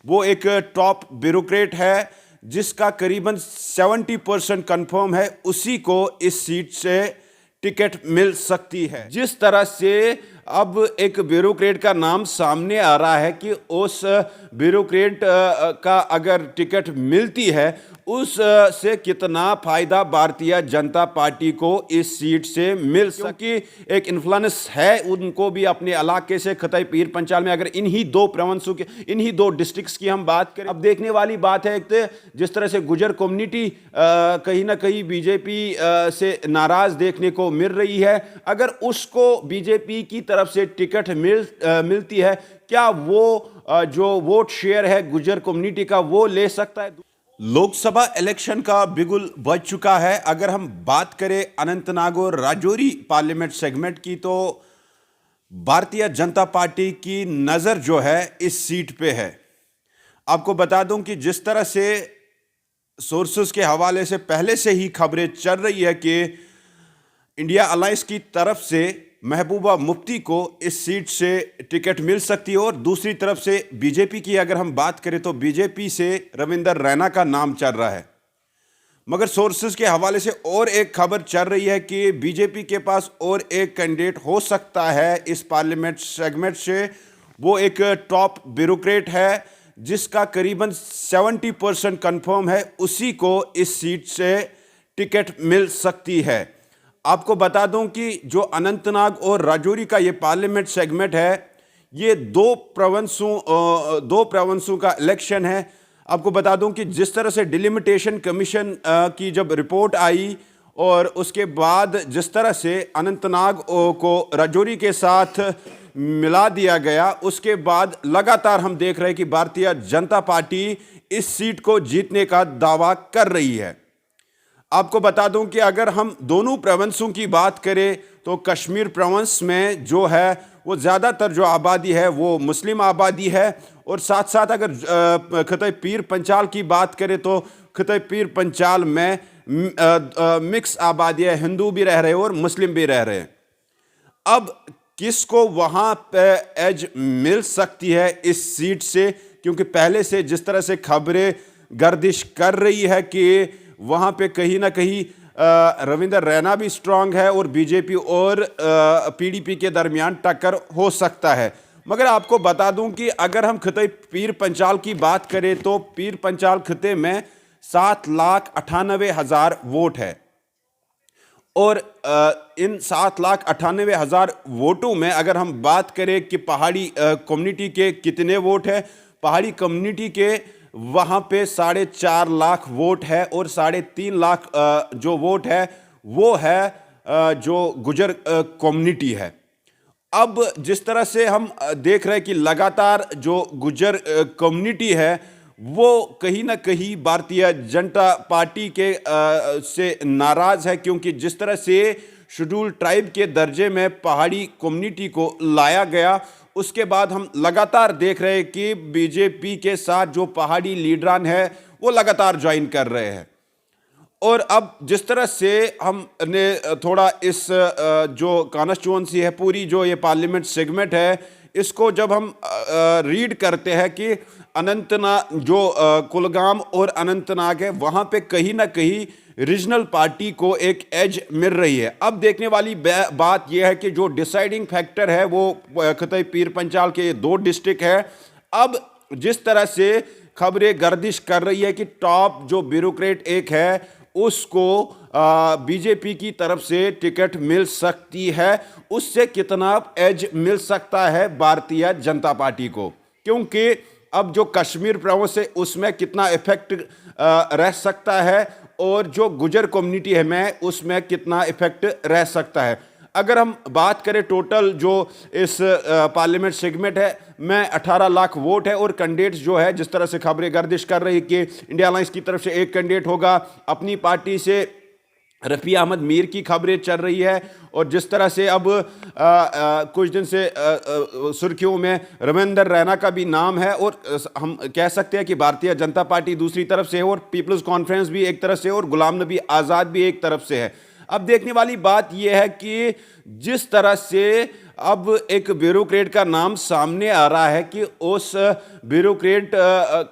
वो एक top bureaucrat है जिसका करीबन 70% कंफर्म है, उसी को इस सीट से टिकट मिल सकती है। जिस तरह से अब एक ब्यूरोक्रेट का नाम सामने आ रहा है कि उस ब्यूरोक्रेट का अगर टिकट मिलती है उस से कितना फायदा भारतीय जनता पार्टी को इस सीट से मिल सके। एक इन्फ्लुएंस है उनको भी अपने इलाके से खतई पीर पंचाल में। अगर इन्हीं दो प्रोविंसों के, इन्हीं दो डिस्ट्रिक्ट्स की हम बात करें, अब देखने वाली बात है कि जिस तरह से गुजर कम्युनिटी कहीं ना कहीं बीजेपी से नाराज देखने को मिल रही है, अगर उसको बीजेपी की तरफ से टिकट मिलती है, क्या वो जो वोट शेयर है गुजर कम्युनिटी का वो ले सकता है। लोकसभा इलेक्शन का बिगुल बज चुका है। अगर हम बात करें अनंतनाग और राजौरी पार्लियामेंट सेगमेंट की, तो भारतीय जनता पार्टी की नज़र जो है इस सीट पे है। आपको बता दूं कि जिस तरह से सोर्सेस के हवाले से पहले से ही खबरें चल रही है कि इंडिया अलायंस की तरफ से महबूबा मुफ्ती को इस सीट से टिकट मिल सकती है, और दूसरी तरफ से बीजेपी की अगर हम बात करें तो बीजेपी से रविंदर रैना का नाम चल रहा है। मगर सोर्सेज के हवाले से और एक खबर चल रही है कि बीजेपी के पास और एक कैंडिडेट हो सकता है इस पार्लियामेंट सेगमेंट से। वो एक टॉप ब्यूरोक्रेट है जिसका करीबन 70% कंफर्म है, उसी को इस सीट से टिकट मिल सकती है। आपको बता दूं कि जो अनंतनाग और राजौरी का ये पार्लियामेंट सेगमेंट है, ये दो प्रोविंसों का इलेक्शन है। आपको बता दूं कि जिस तरह से डिलिमिटेशन कमीशन की जब रिपोर्ट आई और उसके बाद जिस तरह से अनंतनाग को राजौरी के साथ मिला दिया गया, उसके बाद लगातार हम देख रहे हैं कि भारतीय जनता पार्टी इस सीट को जीतने का दावा कर रही है। आपको बता दूं कि अगर हम दोनों प्रोविंसों की बात करें तो कश्मीर प्रोविंस में जो है वो ज़्यादातर जो आबादी है वो मुस्लिम आबादी है, और साथ साथ अगर खतई पीर पंचाल की बात करें तो खतई पीर पंचाल में मिक्स आबादी है, हिंदू भी रह रहे हैं और मुस्लिम भी रह रहे हैं। अब किसको वहाँ पे एज मिल सकती है इस सीट से, क्योंकि पहले से जिस तरह से खबरें गर्दिश कर रही है कि वहाँ पे कहीं ना कहीं रविंदर रैना भी स्ट्रांग है और बीजेपी और पीडीपी के दरमियान टक्कर हो सकता है। मगर आपको बता दूं कि अगर हम खिते पीर पंचाल की बात करें तो पीर पंचाल खिते में 7,98,000 वोट है, और इन 7,98,000 वोटों में अगर हम बात करें कि पहाड़ी कम्युनिटी के कितने वोट है, पहाड़ी कम्युनिटी के वहाँ पे 4.5 लाख वोट है, और 3.5 लाख जो वोट है वो है जो गुजर कम्युनिटी है। अब जिस तरह से हम देख रहे हैं कि लगातार जो गुजर कम्युनिटी है वो कहीं ना कहीं भारतीय जनता पार्टी के से नाराज है, क्योंकि जिस तरह से शेड्यूल ट्राइब के दर्जे में पहाड़ी कम्युनिटी को लाया गया, उसके बाद हम लगातार देख रहे हैं कि बीजेपी के साथ जो पहाड़ी लीडरान है वो लगातार ज्वाइन कर रहे हैं। और अब जिस तरह से हमने थोड़ा इस जो कॉन्स्टिट्यूएंसी है, पूरी जो ये पार्लियामेंट सेगमेंट है, इसको जब हम रीड करते हैं कि अनंतनाग जो कुलगाम और अनंतनाग है, वहाँ पे कहीं ना कहीं रीजनल पार्टी को एक एज मिल रही है। अब देखने वाली बात यह है कि जो डिसाइडिंग फैक्टर है वो खिते पीर पंचाल के 2 डिस्ट्रिक्ट है। अब जिस तरह से खबरें गर्दिश कर रही है कि टॉप जो ब्यूरोक्रेट एक है उसको बीजेपी की तरफ से टिकट मिल सकती है, उससे कितना एज मिल सकता है भारतीय जनता पार्टी को, क्योंकि अब जो कश्मीर प्रोविंस है उसमें कितना इफेक्ट रह सकता है और जो गुजर कम्युनिटी है में उसमें कितना इफेक्ट रह सकता है। अगर हम बात करें टोटल जो इस पार्लियामेंट सेगमेंट है में 18 लाख वोट है, और कैंडिडेट्स जो है जिस तरह से खबरें गर्दिश कर रही कि इंडिया अलायंस की तरफ से एक कैंडिडेट होगा, अपनी पार्टी से रफ़ी अहमद मीर की खबरें चल रही है, और जिस तरह से अब कुछ दिन से सुर्खियों में रविंदर रैना का भी नाम है, और हम कह सकते हैं कि भारतीय जनता पार्टी दूसरी तरफ से है और पीपल्स कॉन्फ्रेंस भी एक तरफ से और गुलाम नबी आज़ाद भी एक तरफ से है। अब देखने वाली बात यह है कि जिस तरह से अब एक ब्यूरोक्रेट का नाम सामने आ रहा है कि उस ब्यूरोक्रेट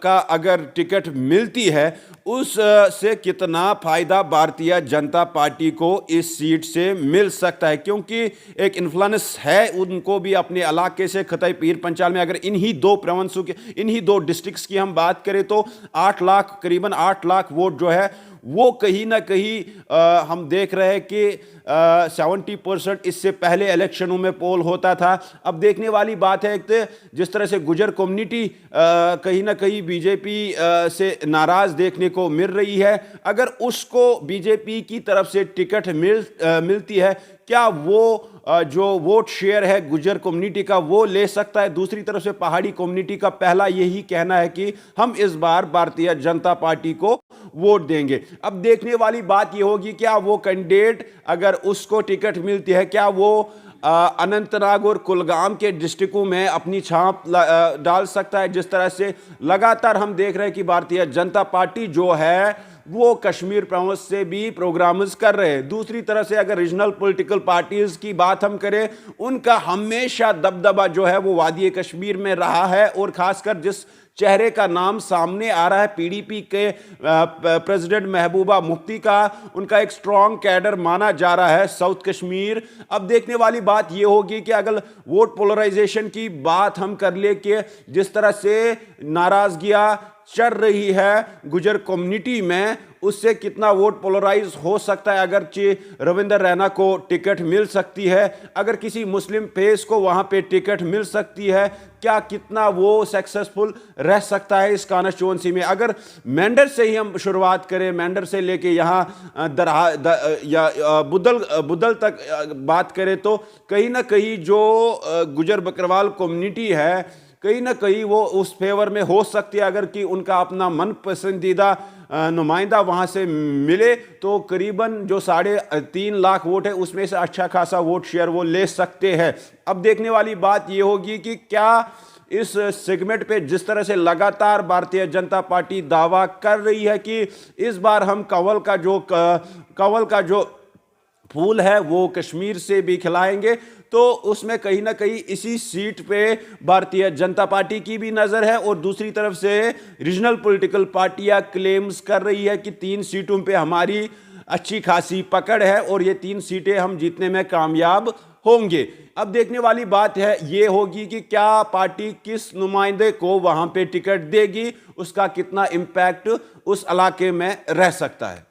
का अगर टिकट मिलती है, उस से कितना फायदा भारतीय जनता पार्टी को इस सीट से मिल सकता है, क्योंकि एक इन्फ्लुएंस है उनको भी अपने इलाके से। खतई पीर पंचाल में अगर इन्हीं दो प्रोविंसों के, इन्हीं दो डिस्ट्रिक्ट्स की हम बात करें तो 8 लाख, करीबन 8 लाख वोट जो है वो कहीं ना कहीं हम देख रहे हैं कि 70% इससे पहले इलेक्शनों में पोल होता था। अब देखने वाली बात है कि जिस तरह से गुजर कम्युनिटी कहीं ना कहीं बीजेपी से नाराज देखने को मिल रही है, अगर उसको बीजेपी की तरफ से टिकट मिलती है, क्या वो जो वोट शेयर है गुजर कम्युनिटी का वो ले सकता है। दूसरी तरफ से पहाड़ी कम्युनिटी का पहला यही कहना है कि हम इस बार भारतीय जनता पार्टी को वोट देंगे। अब देखने वाली बात यह होगी क्या वो कैंडिडेट, अगर उसको टिकट मिलती है, क्या वो अनंतनाग और कुलगाम के डिस्ट्रिक्टों में अपनी छाप डाल सकता है। जिस तरह से लगातार हम देख रहे हैं कि भारतीय जनता पार्टी जो है वो कश्मीर प्रोविंस से भी प्रोग्राम्स कर रहे हैं। दूसरी तरफ से अगर रीजनल पॉलिटिकल पार्टीज की बात हम करें, उनका हमेशा दबदबा जो है वो वादी कश्मीर में रहा है, और खासकर जिस चेहरे का नाम सामने आ रहा है पीडीपी के प्रेसिडेंट महबूबा मुफ्ती का, उनका एक स्ट्रॉन्ग कैडर माना जा रहा है साउथ कश्मीर। अब देखने वाली बात यह होगी कि अगर वोट पोलराइजेशन की बात हम कर ले कि जिस तरह से नाराजगियां चल रही है गुजर कम्युनिटी में, उससे कितना वोट पोलराइज हो सकता है। अगर रविंदर रैना को टिकट मिल सकती है, अगर किसी मुस्लिम फेस को वहां पे टिकट मिल सकती है, क्या कितना वो सक्सेसफुल रह सकता है इस कॉन्स्टिट्यूएंसी में। अगर मेंढर से ही हम शुरुआत करें, मेंढर से लेके यहाँ बुदल तक बात करें, तो कहीं ना कहीं जो गुजर बकरवाल कम्युनिटी है, कहीं ना कहीं वो उस फेवर में हो सकती है। अगर कि उनका अपना मन पसंदीदा नुमाइंदा वहां से मिले, तो करीबन जो 3.5 लाख वोट है उसमें से अच्छा खासा वोट शेयर वो ले सकते हैं। अब देखने वाली बात ये होगी कि क्या इस सेगमेंट पे जिस तरह से लगातार भारतीय जनता पार्टी दावा कर रही है कि इस बार हम कंवल का जो फूल है वो कश्मीर से भी खिलाएंगे, तो उसमें कहीं ना कहीं इसी सीट पे भारतीय जनता पार्टी की भी नजर है। और दूसरी तरफ से रीजनल पॉलिटिकल पार्टियां क्लेम्स कर रही है कि 3 सीटों पे हमारी अच्छी खासी पकड़ है और ये 3 सीटें हम जीतने में कामयाब होंगे। अब देखने वाली बात है ये होगी कि क्या पार्टी किस नुमाइंदे को वहां पे टिकट देगी, उसका कितना इंपैक्ट उस इलाके में रह सकता है।